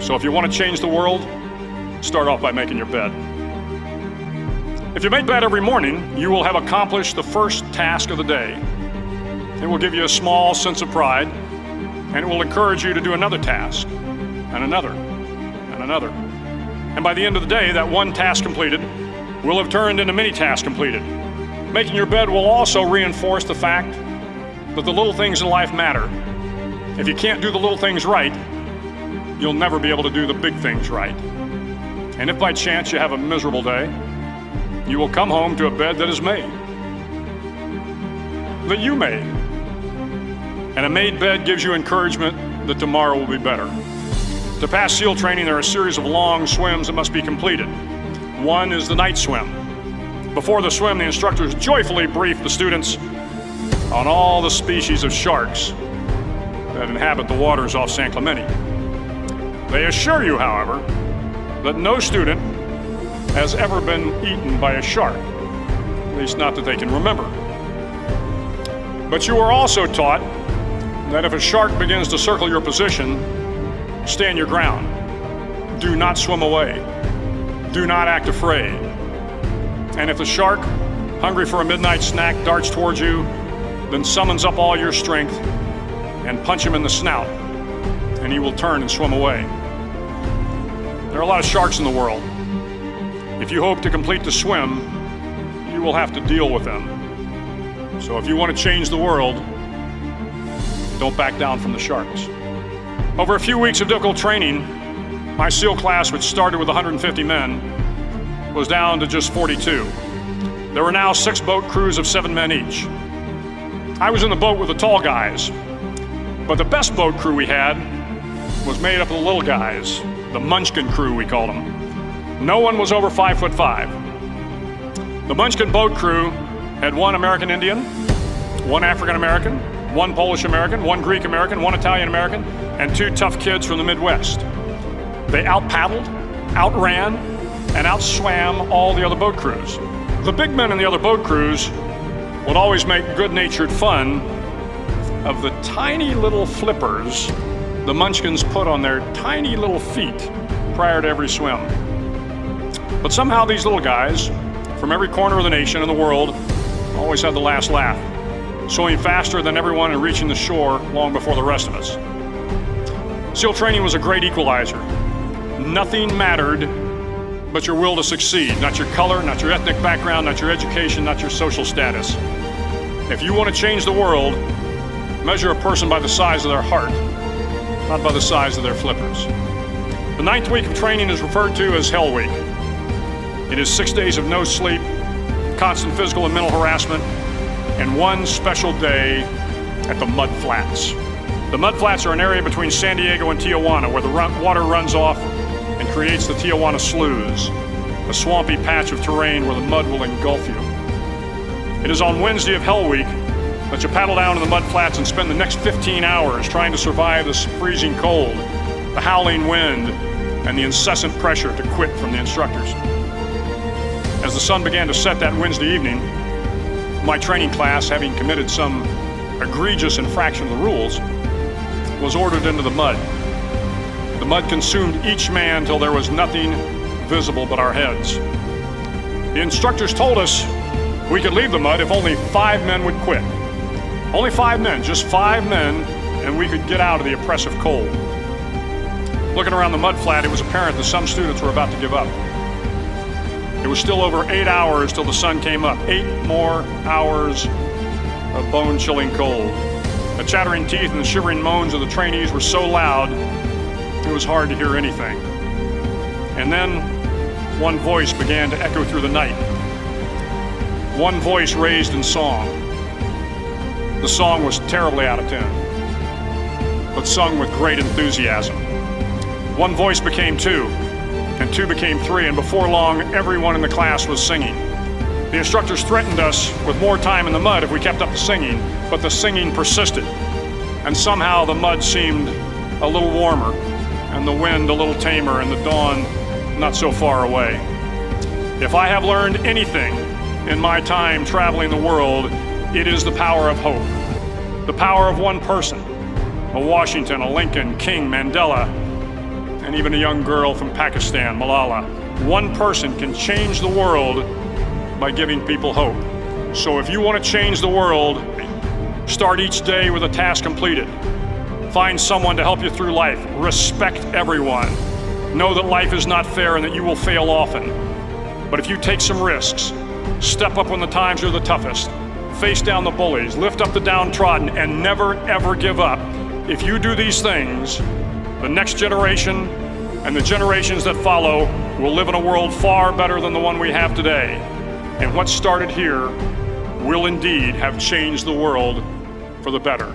So if you want to change the world, start off by making your bed. If you make bed every morning, you will have accomplished the first task of the day. It will give you a small sense of pride, and it will encourage you to do another task, and another, and another. And by the end of the day, that one task completed will have turned into many tasks completed. Making your bed will also reinforce the fact that the little things in life matter. If you can't do the little things right, you'll never be able to do the big things right. And if by chance you have a miserable day, you will come home to a bed that is made, that you made. And a made bed gives you encouragement that tomorrow will be better. To pass SEAL training, there are a series of long swims that must be completed. One is the night swim. Before the swim, the instructors joyfully brief the students on all the species of sharks that inhabit the waters off San Clemente. They assure you, however, that no student has ever been eaten by a shark, at least not that they can remember. But you are also taught that if a shark begins to circle your position, stand your ground. Do not swim away. Do not act afraid. And if the shark, hungry for a midnight snack, darts towards you, then summons up all your strength and punch him in the snout, and he will turn and swim away. There are a lot of sharks in the world. If you hope to complete the swim, you will have to deal with them. So if you want to change the world, don't back down from the sharks. Over a few weeks of difficult training, my SEAL class, which started with 150 men, was down to just 42. There were now 6 boat crews of 7 men each. I was in the boat with the tall guys, but the best boat crew we had was made up of the little guys, the Munchkin crew, we called them. No one was over 5'5". The Munchkin boat crew had 1 American Indian, 1 African American, 1 Polish American, 1 Greek American, 1 Italian American, and 2 tough kids from the Midwest. They out-paddled, outran, and outswam all the other boat crews. The big men in the other boat crews would always make good-natured fun of the tiny little flippers the Munchkins put on their tiny little feet prior to every swim. But somehow these little guys from every corner of the nation and the world always had the last laugh, swimming faster than everyone and reaching the shore long before the rest of us. SEAL training was a great equalizer. Nothing mattered but your will to succeed, not your color, not your ethnic background, not your education, not your social status. If you want to change the world, measure a person by the size of their heart, not by the size of their flippers. The 9th week of training is referred to as Hell Week. It is 6 days of no sleep, constant physical and mental harassment, and 1 special day at the Mud Flats. The Mud Flats are an area between San Diego and Tijuana where the water runs off and creates the Tijuana Sloughs, a swampy patch of terrain where the mud will engulf you. It is on Wednesday of Hell Week that you paddle down to the Mud Flats and spend the next 15 hours trying to survive the freezing cold, the howling wind, and the incessant pressure to quit from the instructors. As the sun began to set that Wednesday evening, my training class, having committed some egregious infraction of the rules, was ordered into the mud. The mud consumed each man till there was nothing visible but our heads. The instructors told us we could leave the mud if only 5 men would quit. Only 5 men, just 5 men, and we could get out of the oppressive cold. Looking around the mud flat, it was apparent that some students were about to give up. It was still over 8 hours till the sun came up. 8 more hours of bone-chilling cold. The chattering teeth and the shivering moans of the trainees were so loud, it was hard to hear anything. And then, one voice began to echo through the night. One voice raised in song. The song was terribly out of tune, but sung with great enthusiasm. One voice became 2, and 2 became 3, and before long, everyone in the class was singing. The instructors threatened us with more time in the mud if we kept up the singing, but the singing persisted, and somehow the mud seemed a little warmer, and the wind a little tamer, and the dawn not so far away. If I have learned anything in my time traveling the world, it is the power of hope. The power of one person, a Washington, a Lincoln, King, Mandela, and even a young girl from Pakistan, Malala. One person can change the world by giving people hope. So if you want to change the world, start each day with a task completed. Find someone to help you through life. Respect everyone. Know that life is not fair and that you will fail often. But if you take some risks, step up when the times are the toughest, face down the bullies, lift up the downtrodden, and never ever give up. If you do these things, the next generation and the generations that follow will live in a world far better than the one we have today. And what started here will indeed have changed the world for the better.